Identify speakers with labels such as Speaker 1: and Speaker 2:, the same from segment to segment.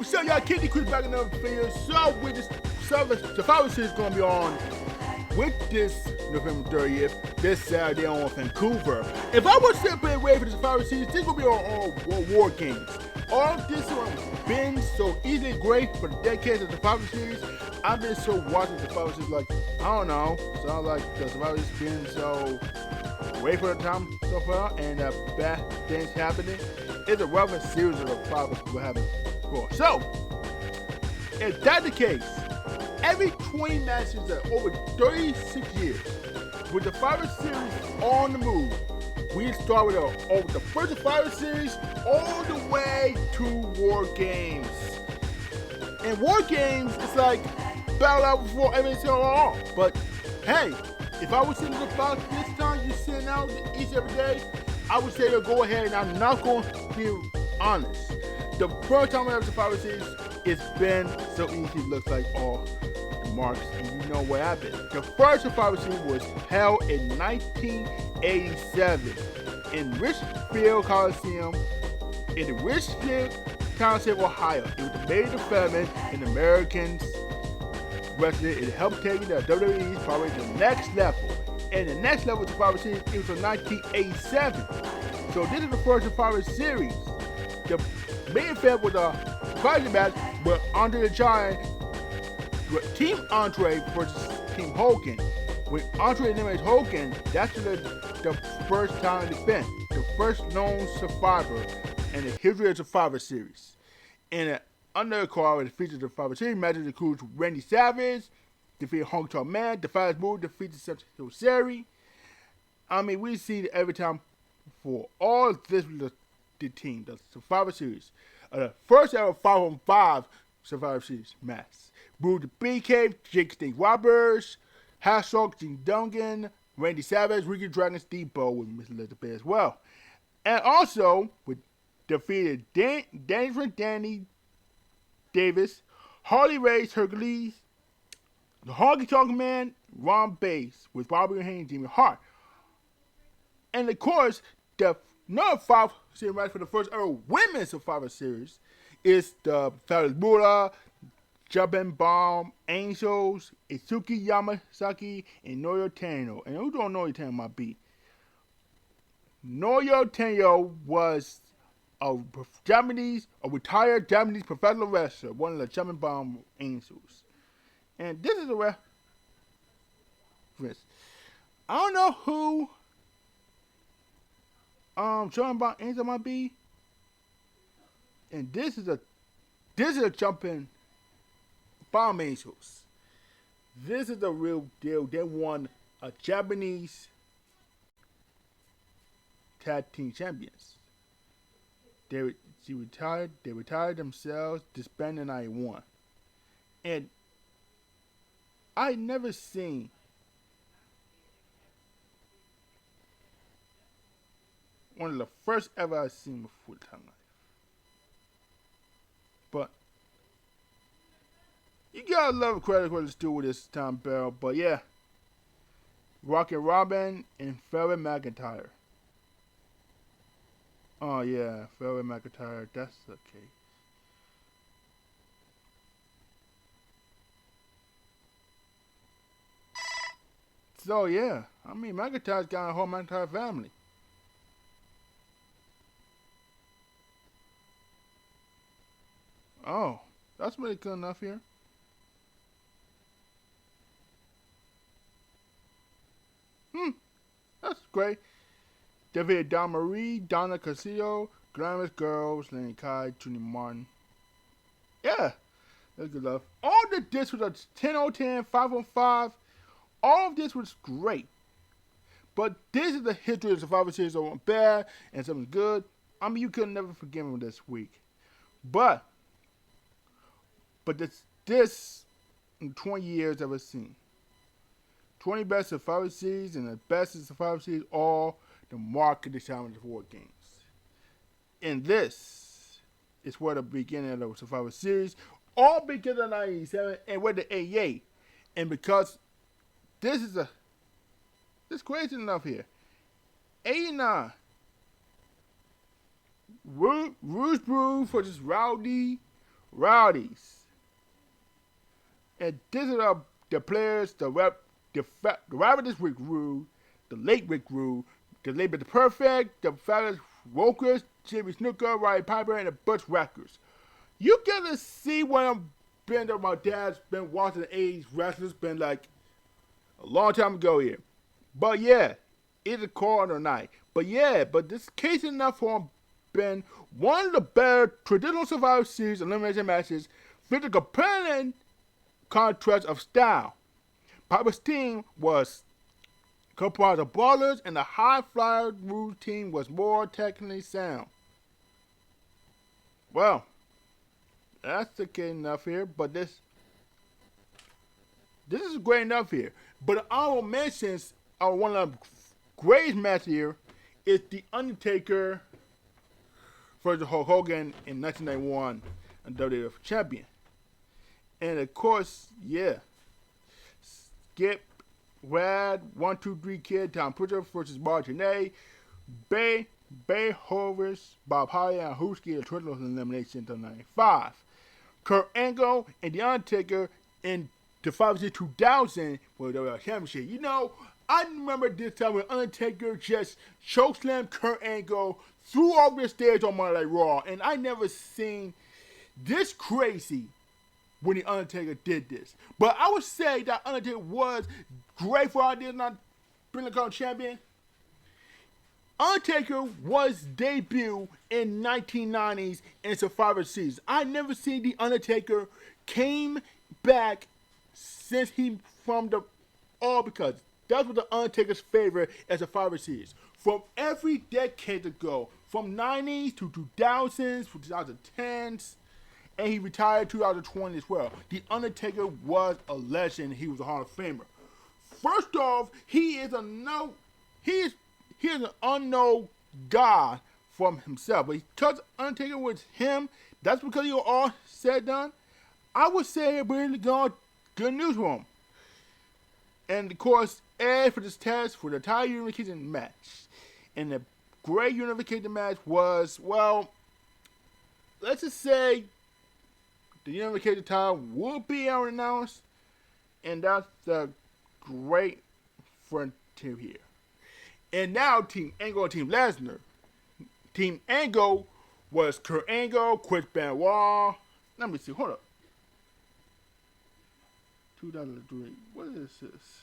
Speaker 1: So y'all, Kitty Creek back in another video. So with this Survivor Series gonna be on with this November 30th, this Saturday on Vancouver. If I was to play away for the Survivor Series, this will be on War Games. All this one been so easily great for the decades of the Survivor Series. I've been so watching the Survivor Series like, I don't know, sounds like the Survivor Series been so wait for the time so far and bad things happening. It's a relevant series of the Survivor we're having before. So, if that's the case, every 20 matches of over 36 years, with the Survivor Series on the move, we start with the first Survivor Series all the way to War Games. In War Games, it's like battle out before everything's going on. But hey, if I was sitting in the box this time, you're sitting out each every day, I would say to go ahead, and I'm not going to be honest. The first time I ever Survivor Series, it's been so easy. It looks like all the marks, and you know what happened. The first Survivor Series was held in 1987 in Richfield Coliseum, in Richfield Township, Ohio. It was the major development in Americans wrestling. It helped take the WWE's probably to the next level. And the next level of Survivor Series, it was in 1987. So this is the first Survivor Series. The main event was a surprising match with Andre the Giant, with Team Andre versus Team Hogan. When Andre eliminates Hogan, that's the first time event, the first known survivor in the history of the Survivor Series. In an undercard, it features the Survivor Series matches includes Randy Savage, defeated Hong Kong Man, the Fast Move, defeated Seth Seri. I mean, we see it every time for all this the team, the Survivor Series. The first ever 5-on-5 Survivor Series match. Brew the BK, Jake Snake Roberts, Hashock, Gene Dungan, Randy Savage, Ricky Dragon, Steve Bow with Miss Elizabeth as well. And also, with defeated Danny Davis, Harley Race, Hercules, the Honky Tonk Man, Ron Bass, with Bobby Haynes, Jimmy Hart. And of course, the number 5 series match for the first ever women's Survivor Series is the Fabulous Buddha, Jumpin' Bomb, Angels, Itsuki Yamasaki, and Noyo Tano. And who don't know Noyo Tano might be? Noyo Tano was a retired Japanese professional wrestler, one of the Jumpin' Bomb Angels. And this is a reference. I don't know who Jumpin' Bomb Angel might be. And this is a Jumpin' Bomb Angels. This is the real deal. They won a Japanese tag team champions. They retired themselves, disbanded in 91. And I never seen one of the first ever I've seen before time life. But you gotta love credit what it's doing with this Tom Barrel. But yeah, Rocket Robin and Ferry McIntyre. Oh yeah, Ferry McIntyre. That's okay. So yeah, I mean McIntyre's got a whole McIntyre family. Oh, that's really good enough here. That's great. David Don Marie, Donna Castillo, Glamorous Girls, Lenny Kai, Tony Martin. Yeah, that's good stuff. All the discs was a 10-on-10, 5-on-5. All of this was great. But this is the history of Survivor Series. Some bad and something good. I mean, you could never forgive him this week. But this in 20 years I've ever seen. 20 best Survivor Series and the best of Survivor Series, all the mark of the challenge of War Games. And this is where the beginning of the Survivor Series, all because of 97 and with the 88. And because this crazy enough here. 89. Rouge Brew versus Rowdy Rowdies. And these are the players, the Ravagers Rick Rude, the late Rick Rude, the late but the Perfect, the Fabulous Walkers, Jimmy Snooker, Roddy Piper, and the Butch Wreckers. You get to see what I'm been that my dad's been watching the 80s wrestlers, been like a long time ago here. But yeah, it's a corner night. But this case enough for him been one of the better traditional Survivor Series elimination matches with a compelling contrast of style. Piper's team was comprised of brawlers, and the high flyer Rude team was more technically sound. Well, that's okay enough here, but this is great enough here. But the honorable mentions are one of the greatest matches here is The Undertaker versus Hulk Hogan in 1991 and WWF Champion. And of course, yeah, Skip, Rad, 1-2-3 Kid, Tom Pritchard versus Martinet, Bay Hovers, Bob Holly, and Husky in total elimination until 95. Kurt Angle and The Undertaker in the 2000 for the WWF Championship. You know, I remember this time when Undertaker just chokeslammed Kurt Angle, threw over the stairs on Monday Night Raw, and I never seen this crazy when The Undertaker did this. But I would say that Undertaker was great for ideas not being a champion. Undertaker was debuted in 1990s in Survivor Series. I never seen The Undertaker came back since he from the all because that was The Undertaker's favorite as Survivor Series. From every decade ago, from 90s to 2000s, to 2010s, and he retired in 2020 as well. The Undertaker was a legend. He was a Hall of Famer. First off, he is an unknown god from himself. But because Undertaker was him, that's because he was all said and done. I would say it really good news for him. And of course, Ed for this test for the entire unification match. And the great unification match was, well, let's just say the unification time will be announced. And that's the great frontier here. And now Team Angle and Team Lesnar. Team Angle was Kurt Angle, Chris Benoit. Let me see, hold up. 2003. What is this?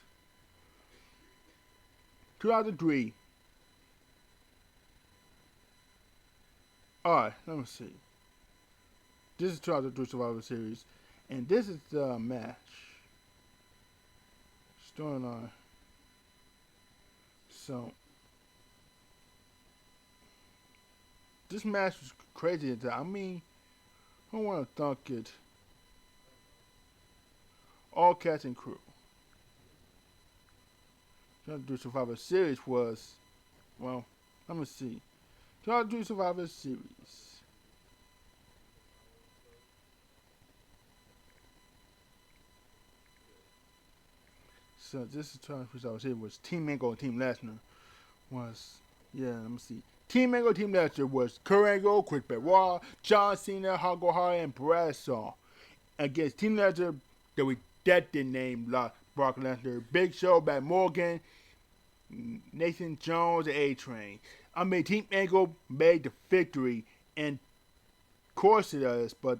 Speaker 1: 2003. Alright, let me see. This is 2003 Survivor Series. And this is the match. Storyline. So, this match was crazy. I mean, I want to thank it. All cast and crew. Trying to do Survivor Series was, well, let me see. Trying to do Survivor Series. So this is trying to do Survivor Series was Team Angle and Team Lesnar. Was, yeah, let me see. Team Angle and Team Lesnar was Kurt Angle, Chris Benoit, John Cena, Hulk Hogan, and Bradshaw. Against Team Lesnar, there was that didn't name Brock Lesnar, Big Show, Matt Morgan, Nathan Jones, and A-Train. I mean, Team Angle made the victory, and of course it does, but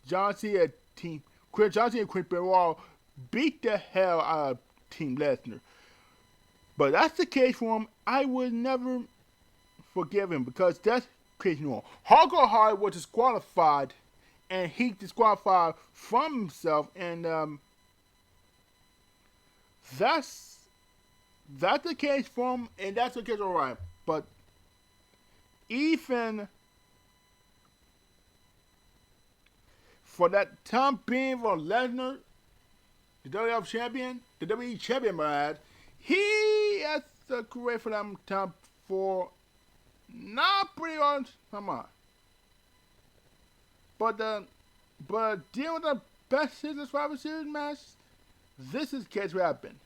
Speaker 1: John Cena and Chris Benoit beat the hell out of Team Lesnar. But that's the case for him. I would never forgive him because that's crazy. Hulk Hogan was disqualified, and he disqualified from himself, and that's the case for him, and that's the case all right. But even for that time being for Lesnar, the WWF champion, the WWE champion, he has a career for them time for not pretty on. Come on. But dealing with the best season Survivor Series match, this is the case what happened.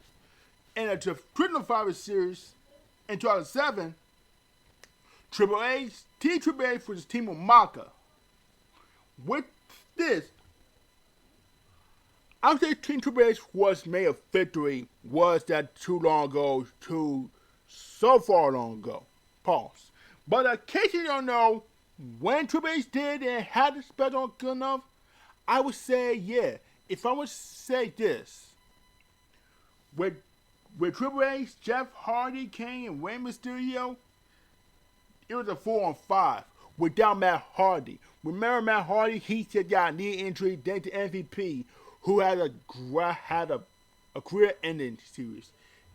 Speaker 1: In a traditional Survivor Series in 2007, Team Triple H versus Team Umaga with this, I would say Team Triple H was made a victory was that too long ago, too so far long ago. Pause. But in case you don't know, when Triple H did and had the special good enough, I would say, yeah. If I would say this, with Triple H, Jeff Hardy, Kane, and Rey Mysterio, it was a 4-on-5 without Matt Hardy. Remember Matt Hardy? He said got a knee injury, then to MVP, who had a career-ending series.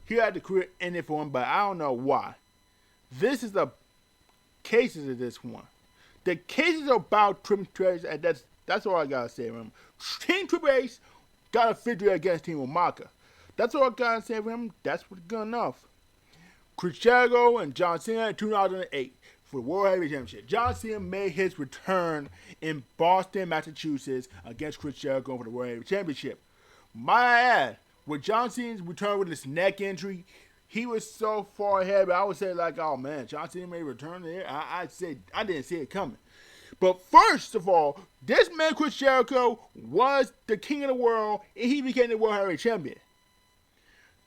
Speaker 1: He had the career ending for him, but I don't know why. This is the cases of this one. The cases about Triple H, and that's all I gotta say. Remember, Team Triple H got a victory against Team Omaka. That's all I gotta say for him. That's good enough. Chris Jericho and John Cena in 2008 for the World Heavyweight Championship. John Cena made his return in Boston, Massachusetts against Chris Jericho for the World Heavyweight Championship. My ad, with John Cena's return with his neck injury, he was so far ahead, but I would say like, oh man, John Cena made a return there. I didn't see it coming. But first of all, this man Chris Jericho was the king of the world, and he became the World Heavyweight Champion.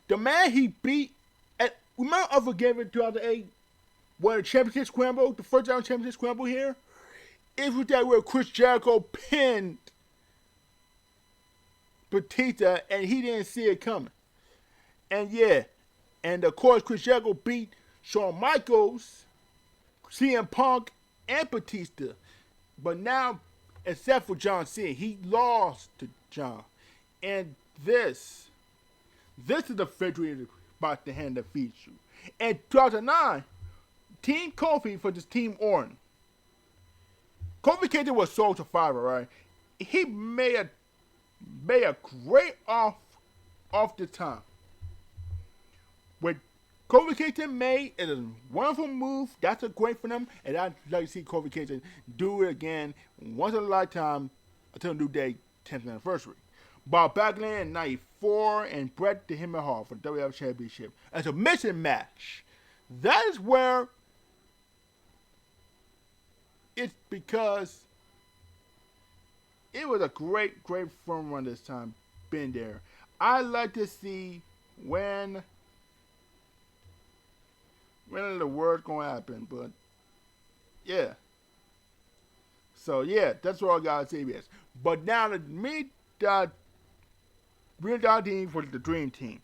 Speaker 1: The man he beat, at remember Unforgiven 2008, when the championship scramble, the first round championship scramble here, it was that where Chris Jericho pinned Batista, and he didn't see it coming. And yeah, and of course Chris Jericho beat Shawn Michaels, CM Punk, and Batista. But now, except for John Cena, he lost to John. And this is the victory about to hand that feeds you. In 2009, Team Kofi for this Team Orton. Kofi Kingston was Soul Survivor, right? He made a great off the time. What Kofi Kingston made is a wonderful move. That's a great for them, and I'd like to see Kofi Kingston do it again once in a lifetime until New Day 10th anniversary. Bob Backlund in '94 and Bret the Hitman Hart for the WWF Championship as a mission match. That is where it's because it was a great fun run this time. Been there. I like to see when the word's gonna happen, but yeah. So yeah, that's all I gotta say. Yes, but now we're team for the Dream Team.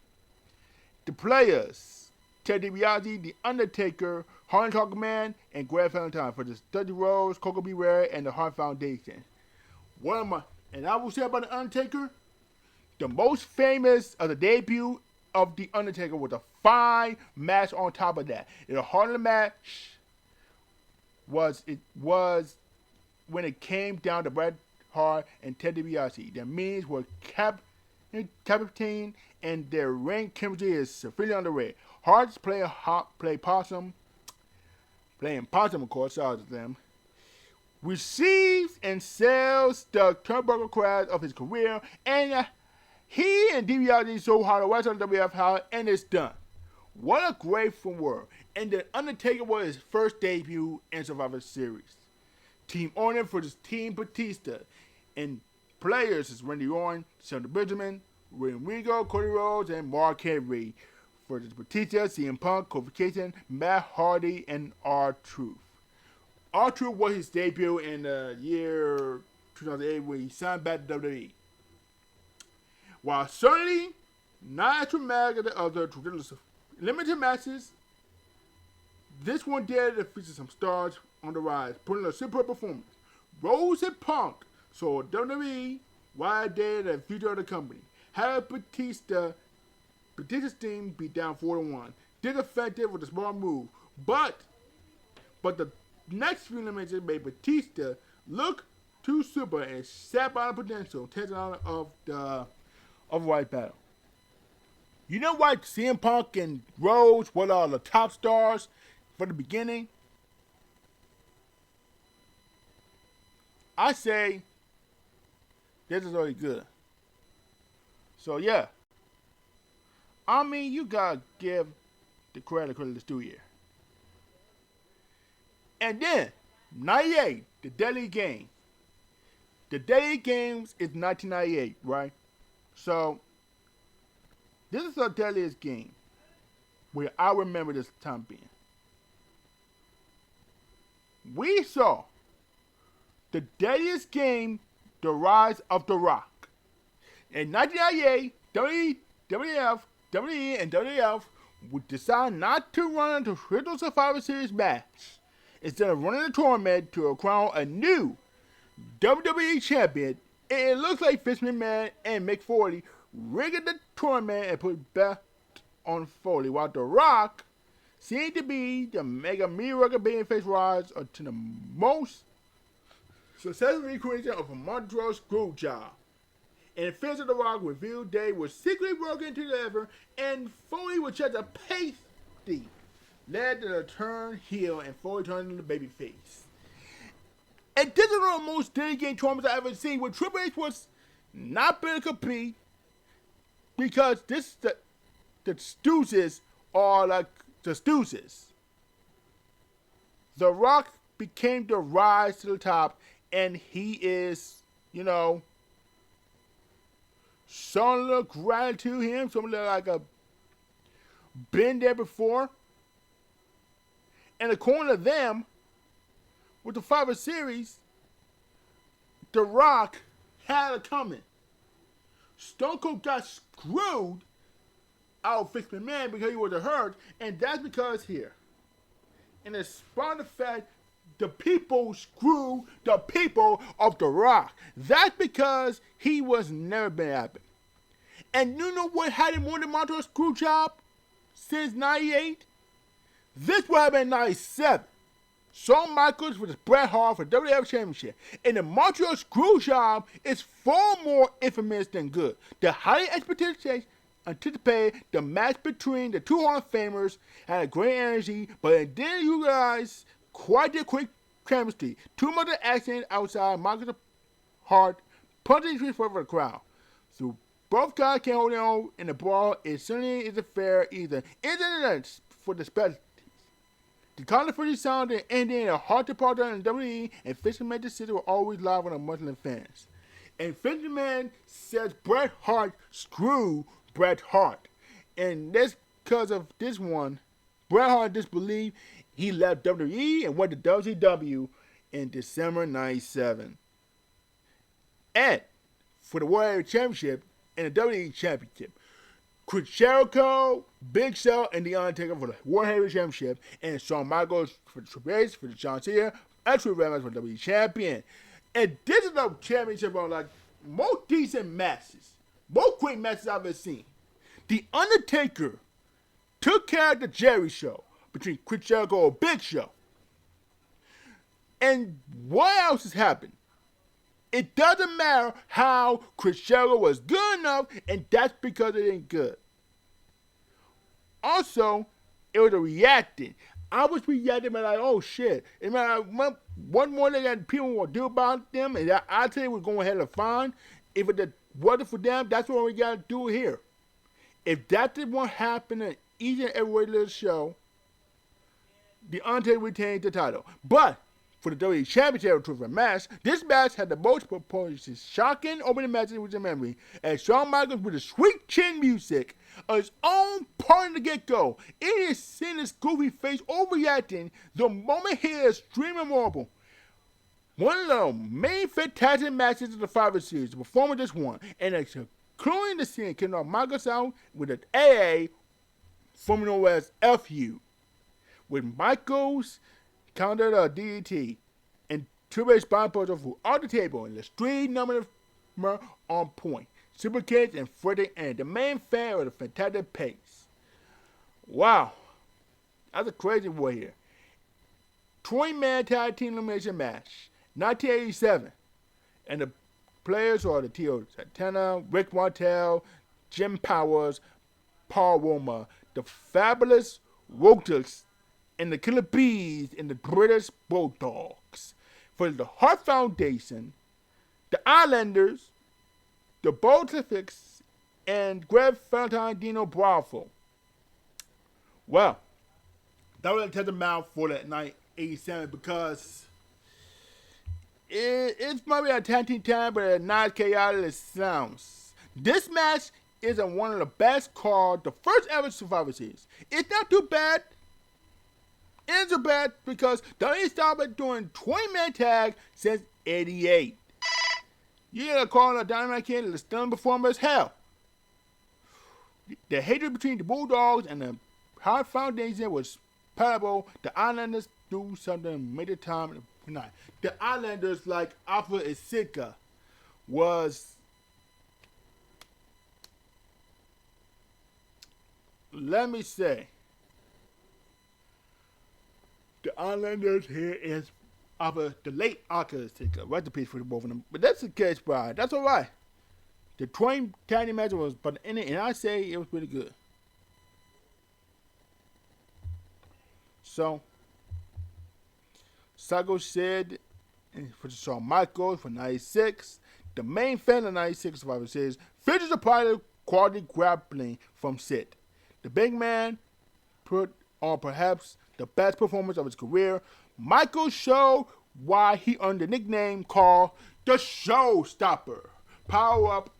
Speaker 1: The players: Ted DiBiase, The Undertaker, Harlan Talker Man, and Greg Valentine for the Dusty Rhodes, Coco Beware, and the Hart Foundation. And I will say about The Undertaker, the most famous of the debut of The Undertaker was a 5 match on top of that. The heart of the match was when it came down to Bret Hart and Ted DiBiase. Their meetings were captain, and their ring chemistry is severely underrated. Hart's playing possum, of course, shout out to them. Receives and sells the turnbuckle crash of his career, and he and DiBiase so hard to watch on WF Howard, and it's done. What a great fun world. And The Undertaker was his first debut in Survivor Series. Team Orton for this Team Batista. And players is Randy Orton, Shelton Benjamin, William Regal, Cody Rhodes, and Mark Henry. For this Batista, CM Punk, Kofi Kingston, Matt Hardy, and R-Truth. R-Truth was his debut in the year 2008 when he signed back to WWE. While certainly not as dramatic as the other traditional limited matches, this one did feature some stars on the rise, putting a super performance. Rose and Punk saw WWE wide dead and future of the company. Had Batista's team beat down 4-1. Did effective with a smart move, but the next few eliminations made Batista look too super and sat by the potential, taking out of the White Battle. You know why CM Punk and Rhodes were the top stars for the beginning? I say this is already good. So yeah. I mean, you gotta give the credit is due here. And then, 98, the Deadly Game. The Deadliest Games is 1998, right? So this is the Deadliest Game where I remember this time being. We saw the Deadliest Game, The Rise of the Rock. In 1998, WWF, WWE, and WWF would decide not to run a traditional Survivor Series match. Instead of running the tournament to crown a new WWE champion, it looks like Vince McMahon and Mick Foley rigged the tournament and put belt on Foley, while The Rock seemed to be the mega miracle babyface rise to the most successful recreation of a Montreal screw job. And fans of The Rock revealed they were secretly working together, and Foley was just a pasty. Led to the turn heel, and Foley turned into the babyface. And this is one of the most dedicated tournaments I've ever seen, where Triple H was not better to compete, because the Stoozes are like the Stoozes. The Rock became the rise to the top, and he is, showing a little gratitude to him, something like a been there before. And according to them, with the Survivor Series, The Rock had it coming. Stone Cold got screwed out of Vince McMahon because he was hurt, and that's because here. And it's part of the fact the people screw the people of The Rock. That's because he was never been happy. And you know what had him won the Montreal screw job since 98? This would have been 97. Shawn Michaels versus Bret Hart for WWF Championship. And the Montreal screw job is far more infamous than good. The highly anticipated the match between the two Hall of Famers had a great energy, but it didn't utilize quite the quick chemistry. Too much of action outside Michaels' Hart punching each for the crowd. So both guys can't hold their own in the brawl. It certainly isn't fair either. Isn't for the specialties. The controversy sounded ending in a hard departure in WWE, and Vince McMahon decision were always live on the Muslim fans. And Vince McMahon says Bret Hart screwed Bret Hart. And that's because of this one. Bret Hart disbelieved he left WWE and went to WCW in December 97. And for the World Heavyweight Championship and the WWE Championship, Chris Jericho, Big Show, and The Undertaker for the World Heavyweight Championship, and Shawn Michaels for the Triple H, for the John Cena, and Triple H for the WWE Champion. And this is a championship on like most decent matches, most great matches I've ever seen. The Undertaker took care of the Jerry Show between Chris Jericho and Big Show. And what else has happened? It doesn't matter how Chris Jericho was good enough, and that's because it ain't good. Also, it was a reacting. I was reacting like, oh shit. And one more thing that people will do about them, and I tell you we're going ahead and fine. If it wasn't for them, that's what we got to do here. If that didn't want to happen in each and every little show, the Undertaker retained the title. But for the WWE Championship Trophy match, this match had the most proportions shocking opening matches with the memory, and Shawn Michaels with the sweet chin music of his own part in the get-go. It is seeing his goofy face overreacting the moment he is extremely memorable. One of the main fantastic matches of the Survivor Series, the performer just won, and including the scene came off Michaels out with an AA, formerly known as FU, with Michaels countered a DDT and Triple H spine push throughout the table, and the street number on point. Super kids and Frederick and the main fan with a fantastic pace. Wow, that's a crazy one here. 20-man tag team elimination match, 1987, and the players are the Tio Santana, Rick Martel, Jim Powers, Paul Roma, the Fabulous Rogues, and the Killer Bees and the British Bulldogs. For the Hart Foundation, the Islanders, the Bolsheviks, and Greg Valentine Dino Bravo. Well, that was a test amount for that 1987 because It's maybe a tag team time, but not chaotic as it sounds. This match is one of the best called the first ever Survivor Series. It's not too bad. It's too bad because WWE started doing 20-man tag since '88. You gotta call a Dynamite Kid a stunning performer as hell. The hatred between the Bulldogs and the Hard Foundation was palpable. The Islanders do something major time tonight. The Islanders, like Alpha and Sika, was, let me say, the Islanders here is Alpha, the late Alpha and Sika. Rest in peace for the both of them. But that's the case, Brian. That's all right. The 20 tag team match was, but in it, and I say it was pretty good. So, Sago said for Shawn Michaels for '96, the main fan of '96 Survivor Series features a pilot quality grappling from Sid. The big man put on perhaps the best performance of his career. Michaels showed why he earned the nickname called the Showstopper. Power up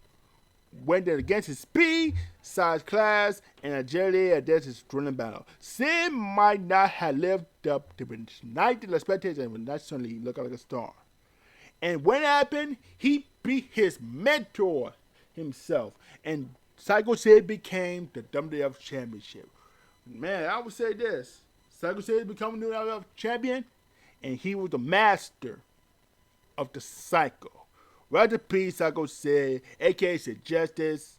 Speaker 1: went against his speed, size, class, and agility against his thrilling battle. Sid might not have lived up to the night to the spectators and would not suddenly look like a star. And when it happened, he beat his mentor himself. And Psycho Sid became the WWF Championship. Man, I would say this. Psycho Sid became the WWF Champion, and he was the master of the Psycho. Rest in peace, Psycho Sid, a.k.a. Sid Justice,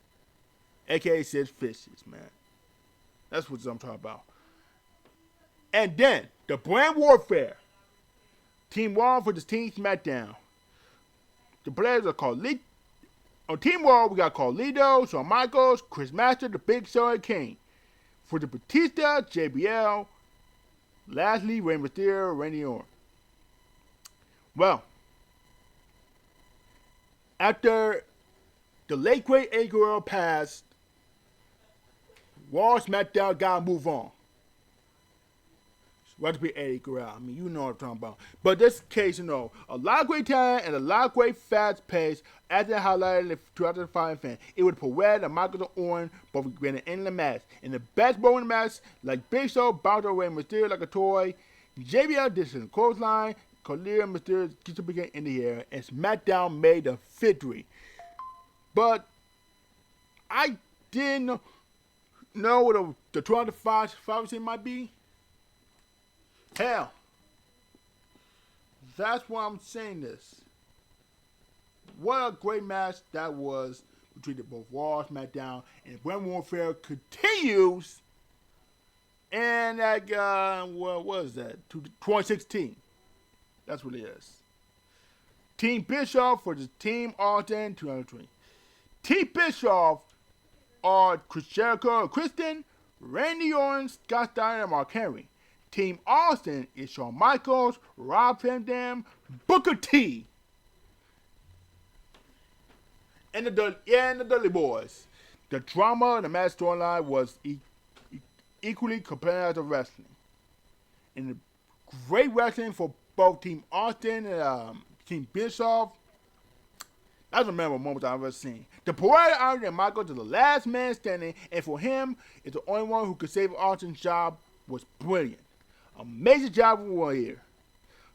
Speaker 1: a.k.a. Sid Fishes, man. That's what I'm talking about. And then, the Brand Warfare. Team Raw for the Team SmackDown. The players are called on Team Raw, we got Carlito, Shawn Michaels, Chris Master, The Big Show, and King. For the Batista, JBL, lastly, Rey Mysterio, Randy Orton. Well, after the late great Eddie Guerrero passed, Raw SmackDown gotta move on. What to be Eddie Guerrero? I mean, you know what I'm talking about. But this case, a lot of great talent and a lot of great fast pace, as they highlighted in the 2005 fan. It would provide and Michaels and Orton both win an endless match. In the best moment match, like Big Show bounced away Mysterio like a toy, JBL did the clothesline, Carlito and Mysterio gets to begin in the air, and SmackDown made the victory. But I didn't know what the 2005 might be. Hell, that's why I'm saying this. What a great match that was between the both Raw, SmackDown, and Brand Warfare continues. And that what was that? 2016. That's what it is. Team Bischoff for the Team Austin 2020. Team Bischoff are Chris Jericho and Kristen, Randy Orton, Scott Steiner, and Mark Henry. Team Austin is Shawn Michaels, Rob Van Dam, Booker T, and the Dudley Boys. The drama and the match storyline was equally competitive as wrestling. And the great wrestling for both Team Austin and Team Bischoff. That's a memorable moment I've ever seen. The poetic irony that Michaels is the last man standing, and for him, is the only one who could save Austin's job, was brilliant. A major job we were here.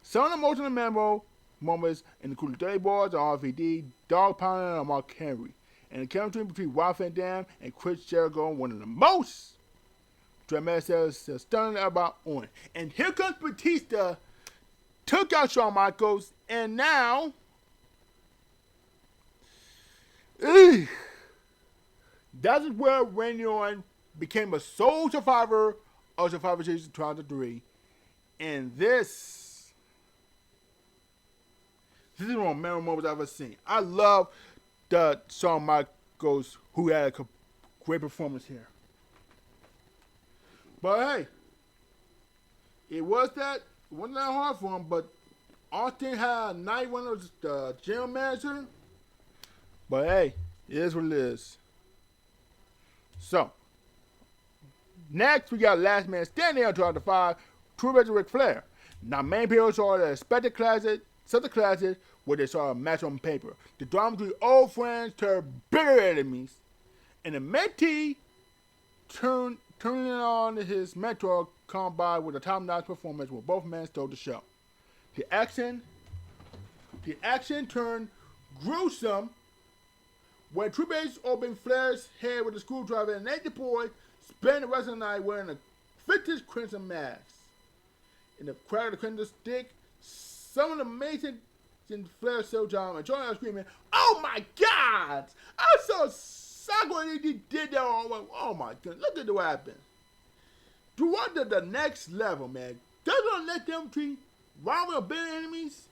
Speaker 1: Some of the most memorable moments include the Dirty Boys, RVD, Dog Pound, and Mark Henry. And the chemistry between Rob Van Dam and Chris Jericho, one of the most dramatic stunning about Orton. And here comes Batista, took out Shawn Michaels, and now that is where Randy Orton became a sole survivor of Survivor Series 2003. And this is one of the memorable moments I've ever seen. I love the Shawn Michaels, who had a great performance here. But hey, it wasn't that hard for him, but Austin had a night when it was the general manager. But hey, it is what it is. So, next we got Last Man Standing on 2005, True Versus Ric Flair. Now, main heroes are the expected classic Such a classic where they saw a match on paper. The drama between old friends turned bitter enemies, and the mentee turning on his mentor come by with a top-notch performance where both men stole the show. The action turned gruesome when Triple H opened Flair's head with a screwdriver and Nature Boy spent the rest of the night wearing a vintage crimson mask. In the crack of the crimson stick, some of the amazing Flair Soul John and Johnny are screaming, "Oh my God! I'm so sorry when he did that." Oh my God! Look at what happened. To what the next level, man? Doesn't let them treat rival or bitter enemies.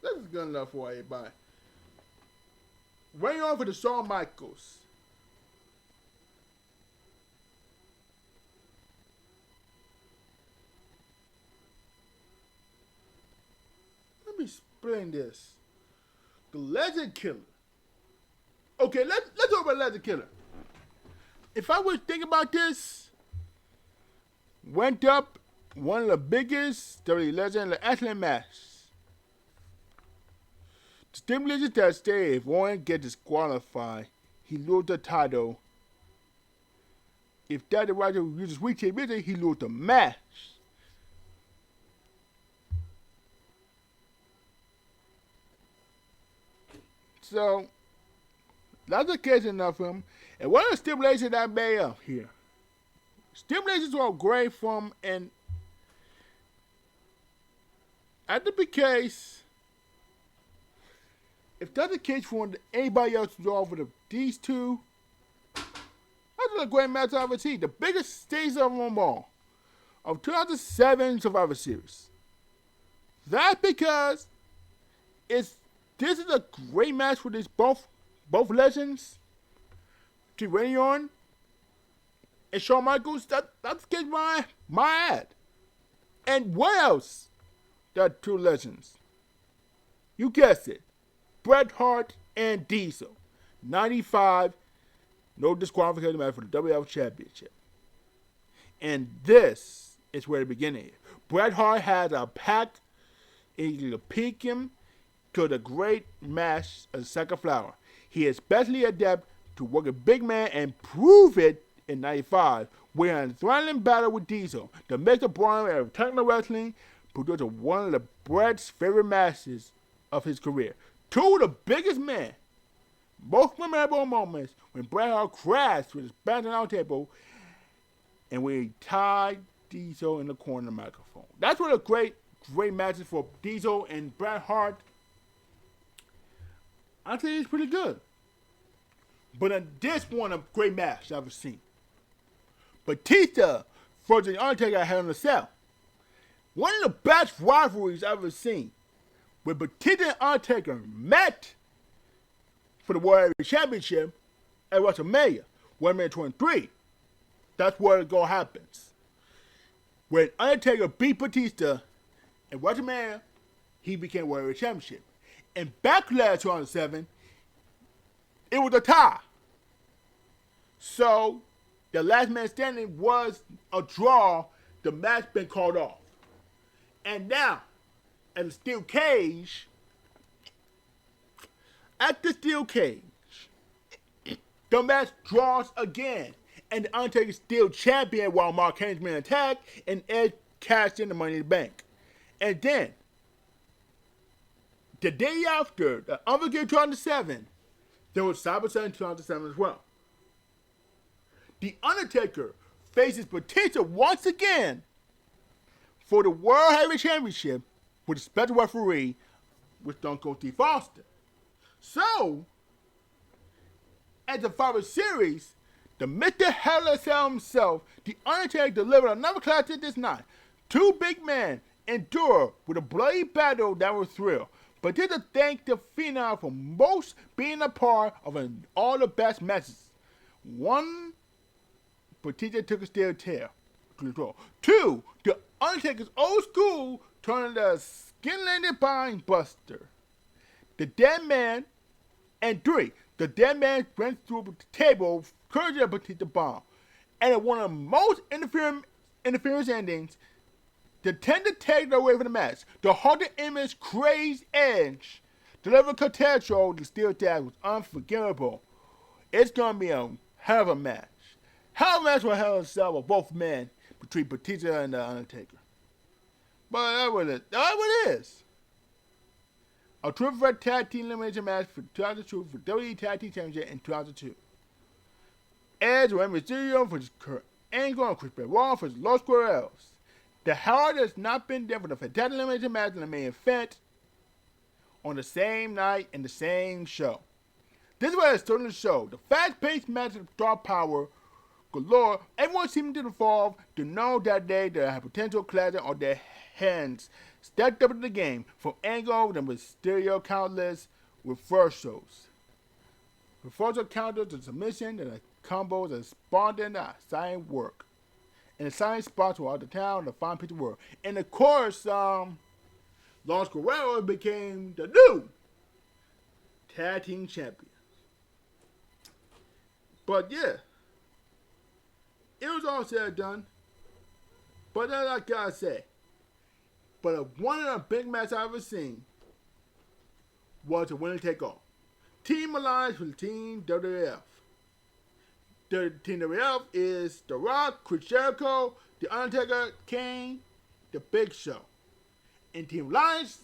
Speaker 1: This is good enough for everybody. Waiting on for the Shawn Michaels. Let me explain this. The Legend Killer. Okay, let's talk about Legend Killer. If I was thinking about this, went up one of the biggest WWE Legend Athlete matches. The stipulation that stay if Warren gets disqualified, he loses the title. If that Roger uses weak visit, he loses the match. So that's the case enough for him. And what are the stipulations that I made up here? Stipulations were great from, and at the case, if that's the case for anybody else to draw for these two, that's a great match I've ever seen. The biggest stage of them all, of 2007 Survivor Series. That's because this is a great match for these both legends. To Randy Orton and Shawn Michaels, that's getting my ad. And what else? The two legends. You guessed it. Bret Hart and Diesel. 95, no disqualification match for the WWF Championship. And this is where the beginning is. Bret Hart has a pact to peak him to the great match of the second flower. He is especially adept to work a big man and prove it in 95, where in a thrilling battle with Diesel, the Mr. Braun of technical wrestling produced one of the Bret's favorite matches of his career. Two of the biggest men, most memorable moments when Bret Hart crashed with his back on the table and when he tied Diesel in the corner of the microphone. That's one of the great matches for Diesel and Bret Hart. I think it's pretty good. But this one a great match I've ever seen. Batista versus The Undertaker at Hell in a Cell. One of the best rivalries I've ever seen. When Batista and Undertaker met for the World Heavyweight Championship at WrestleMania, 1-23. That's where it all happens. When Undertaker beat Batista at WrestleMania, he became World Heavyweight Championship. In Backlash 2007, it was a tie. So, the last man standing was a draw. The match been called off. And now, at the steel cage, the match draws again. And the Undertaker is still champion while Mark Henry's been attacked and Edge cashed in the Money in the Bank. And then, the day after, the Unforgiven 2007, there was Cyber 7 2007 as well. The Undertaker faces Batista once again for the World Heavyweight Championship with a special referee with Stone Cold Steve Austin. So, at the Survivor Series, the Mr. Hell in a Cell himself, The Undertaker delivered another classic this night. Two big men endure with a bloody battle that was thrill. Batista thanked the Phenom for most being a part of all the best matches. One, Batista took a steel tail. Two, the Undertaker's old school turned the skin-landed spine buster. The dead man, and three, the dead man went through the table, courage of Batista bomb. and one of the most interference endings to tend to take away from the match. The haunted image, crazed edge, delivered control, the steel tag was unforgivable. It's gonna be a hell of a match. Hell of a match for hell itself with both men between Batista and the Undertaker. But that's what it is. A triple threat tag team elimination match for 2002 for WWE Tag Team Championship in 2002. Edge with Mysterio for Kurt Angle and Chris Benoit for Los Guerreros. The Hell has not been there for the fantastic elimination match in the main event on the same night in the same show. This is what it's starting to show. The fast-paced match of star power galore. Everyone seemed to evolve to know that they have potential clashing on their hands. Stepped up in the game from Angle and Mysterio countless reversals. Reversal counters to submission and the combos that spawned in the sign work. And the sign spots throughout the town, the fine picture work. And of course, Los Guerreros became the new tag team champions. But yeah, it was all said and done. But that's what I gotta say. But one of the big matches I've ever seen was a winner take all. Team Alliance with Team WWF. The Team WWF is The Rock, Chris Jericho, The Undertaker, Kane, The Big Show. And Team Alliance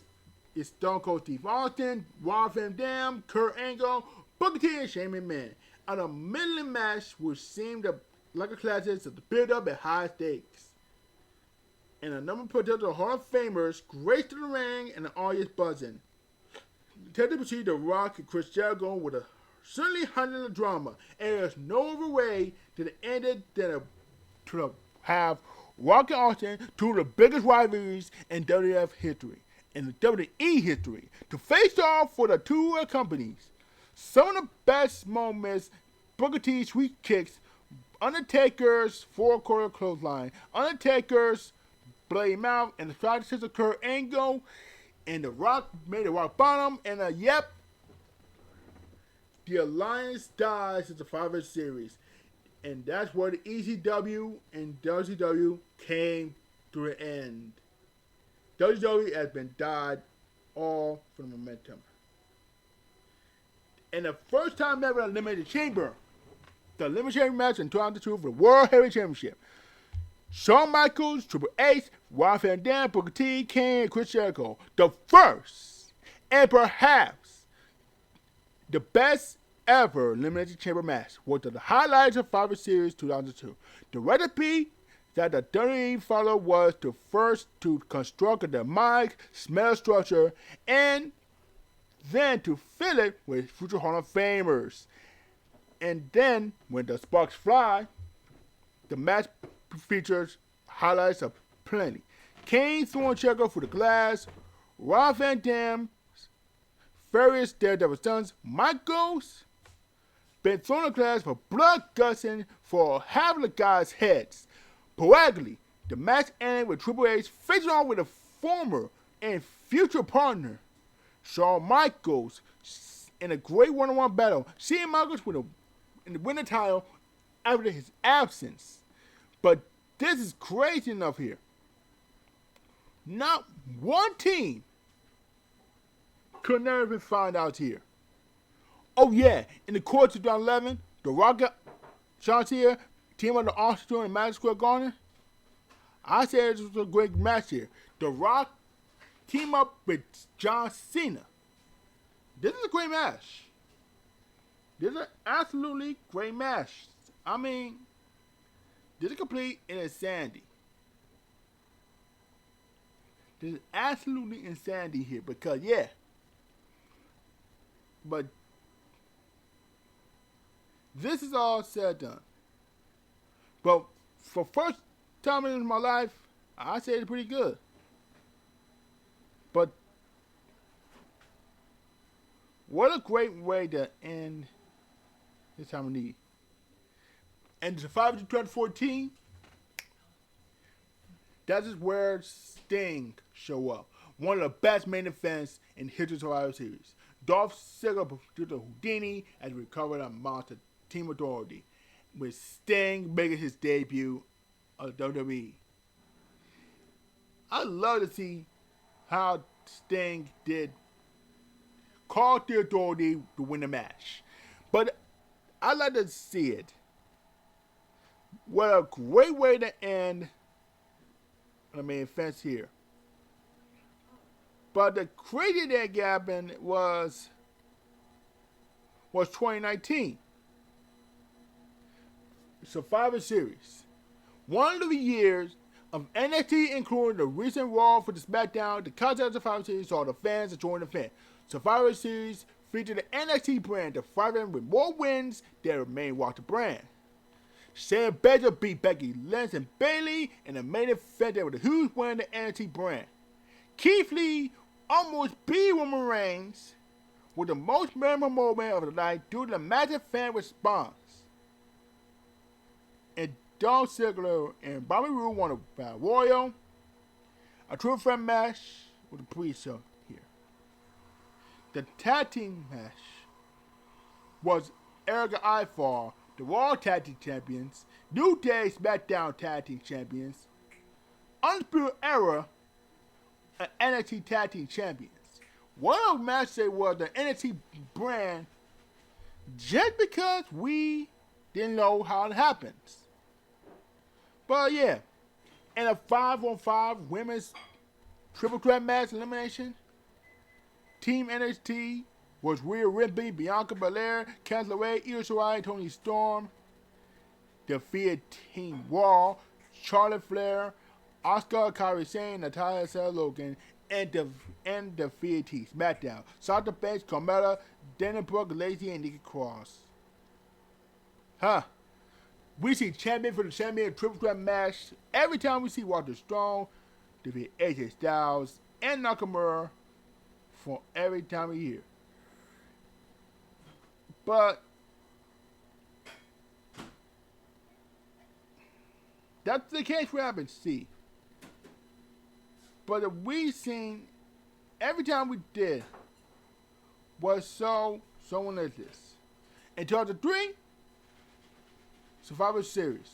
Speaker 1: is Stone Cold Steve Austin, Rob Van Dam, Kurt Angle, Booker T, and Shane McMahon. And a middling match which seemed like a classic of the build-up at high stakes. And a number of potential Hall of Famers graced the ring and the audience buzzing. Ted DiBiase, The Rock, and Chris Jericho with a certainly handling the drama, and there's no other way to end it than to have Rock and Austin, two of the biggest rivalries in WWF history, in the WWE history, to face off for the two companies. Some of the best moments, Booker T's sweet kicks, Undertaker's four-quarter clothesline, Undertaker's bloody mouth, and the strategies of Kurt Angle, and The Rock made a rock bottom, and the Alliance dies at the Survivor Series. And that's where the ECW and WCW came to an end. WCW has been died all for the momentum. And the first time ever Eliminated Chamber, the Elimination Chamber match in 2002 for the World Heavyweight Championship. Shawn Michaels, Triple H, Rob Van Dam, Booker T, Kane, and Chris Jericho. The first and perhaps the best ever Elimination Chamber match was the highlights of Survivor Series 2002. The recipe that the WWE followed was to first to construct the mic, smell structure, and then to fill it with future Hall of Famers. And then, when the sparks fly, the match features highlights of plenty. Kane throwing Jericho through the glass, Rob Van Dam, various Daredevil stunts, Michaels been thrown the glass for blood gushing for half of the guys' heads. Poetically, the match ended with Triple H facing on with a former and future partner, Shawn Michaels, in a great one-on-one battle. Seeing Michaels in the winning title after his absence. But this is crazy enough here. Not one team could never been found out here. Oh yeah, in the course of 2011, The Rock got Sean here, team of the Austin and Madison Square Garden. I said this was a great match here. The Rock team up with John Cena. This is a great match. This is an absolutely great match. I mean, this is complete insanity. This is absolutely insanity here because, yeah. But this is all said and done. But for first time in my life, I say it's pretty good. But what a great way to end this time of need. And Survivor 2014, that is where Sting show up. One of the best main events in history of Survivor Series. Dolph Ziggler to the Houdini as he recovered a monster Team Authority. with Sting making his debut on WWE. I love to see how Sting did call the Authority to win the match. But I like to see it. What a great way to end the main fence here. But the crazy that happened was 2019. Survivor Series. One of the years of NXT, including the recent Raw for the SmackDown, the concept of Survivor Series saw the fans enjoying the fan. Survivor Series featured the NXT brand, fighting with more wins than the main roster brand. Shayna Baszler beat Becky Lynch and Bayley in the main event with a huge win in the NXT brand. Keith Lee almost beat Roman Reigns with the most memorable moment of the night due to the massive fan response. And Dolph Ziggler and Bobby Roode won a Battle Royal, a true friend match with the pre-show here. The tag team match was Erica Ivar, the Raw Tag Team Champions, New Day SmackDown Tag Team Champions, Undisputed Era, and NXT Tag Team Champions. One of the matches was the NXT brand just because we didn't know how it happens. But yeah, in a 5-on-5 women's triple threat match elimination, Team NXT was Rhea Ripley, Bianca Belair, Candice LeRae, Io Shirai, and Toni Storm. Defeated Team Raw, Charlotte Flair, Asuka, Kairi Sane, Natalya, Sarah Logan, and defeated Team SmackDown. Sasha Banks, Carmella, Dana Brooke, Lacey, and Nikki Cross. We see champion for the champion triple threat match every time we see Walter Strong defeat AJ Styles and Nakamura for every time of year. But that's the case we haven't seen. But we seen every time we did was someone like this. In 2003, Survivor Series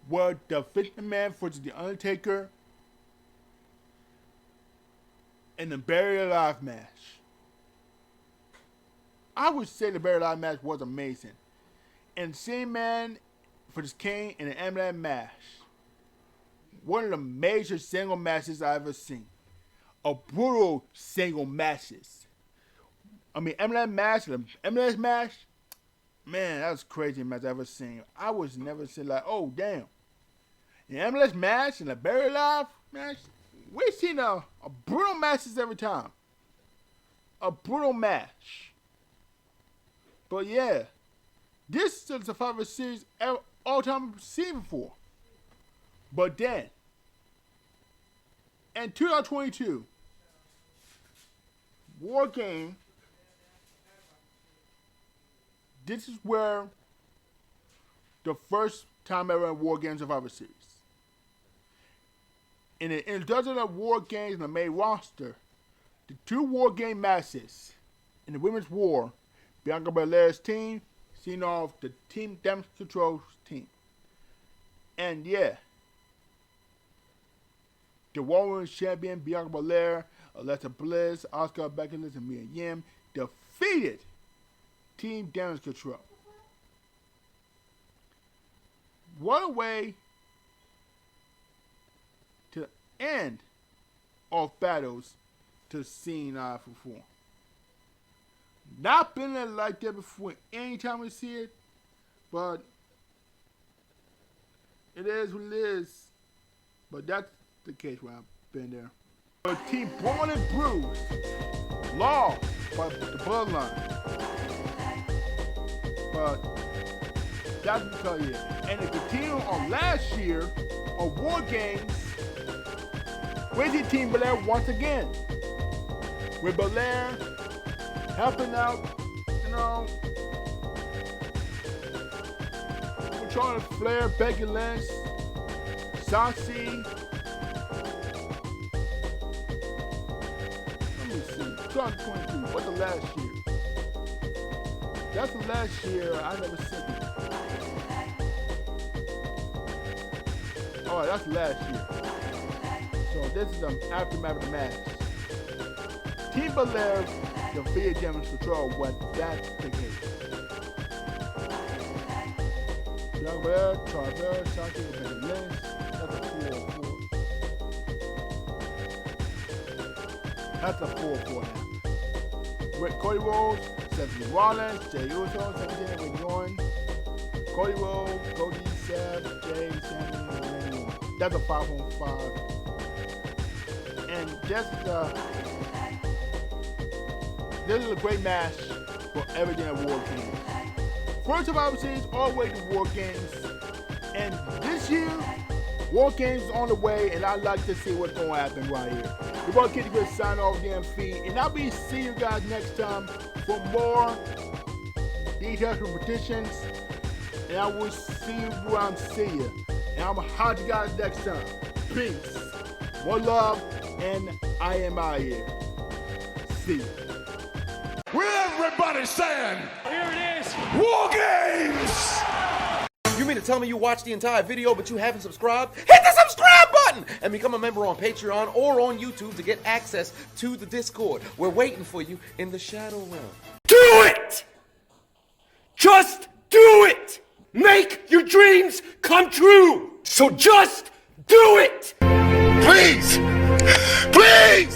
Speaker 1: were the Fifth Man versus The Undertaker in the Buried Alive match. I would say the Buried Alive match was amazing. And seeing Man versus Kane in an MLS match, one of the major single matches I've ever seen. A brutal single matches. I mean, MLS match, the MLS match, man, that was the craziest match I've ever seen. I was never seen like, oh, damn. The MLS match and the Buried Alive match, we've seen a brutal matches every time. A brutal match. But yeah, this is the Survivor Series all time I've seen before. But then, in 2022, War Game, this is where the first time ever in War Games Survivor Series. In the introduction of War Games in the main roster, the two War Game matches in the Women's War, Bianca Belair's team seen off the Team Damage Control's team. And yeah, the Women's Champion Bianca Belair, Alexa Bliss, Asuka, Becky Lynch, and Mia Yim defeated Team Damage Control. What a way to end off battles to seen before. Not been like that before anytime we see it, but it is what it is. But that's the case where I've been there. But Team Braun and Bruce lost by the bloodline. But that's because yeah. And it continued on last year on War Games with Team Belair once again. With Belair helping out, Charlotte Flair, Becky Lynch, Sasha. Let me see. 2022. What's the last year? That's the last year I never seen it. Oh, that's last year. So this is the aftermath of the match. Team Belair defeated Damage Control when that's the case. Young Belair, Travel, Shaki, and Benny Lynch. That's a 4-4. That's a 4-4 now. With Cody Rhodes, Seth Rollins, Jey Uso, 17 with Yorn. Cody Rhodes, Cody, Seth, Jay, Sammy, and Randy Orton. That's a 5-on-5. And this is a great match for everything at War Games. First Survivor Series all the way to War Games. And this year, War Games is on the way, and I'd like to see what's going to happen right here. We're going to get a good sign off damn feed, and I'll be seeing you guys next time for more details from petitions. And I will see you around, see you. And I'm going to holler you guys next time. Peace. More love, and I am out here. See you.
Speaker 2: With everybody saying,
Speaker 3: here it is,
Speaker 2: War Games!
Speaker 4: You mean to tell me you watched the entire video but you haven't subscribed? Hit the subscribe button and become a member on Patreon or on YouTube to get access to the Discord. We're waiting for you in the Shadow Realm.
Speaker 3: do it! Just do it! Make your dreams come true! So just do it!
Speaker 2: Please! Please!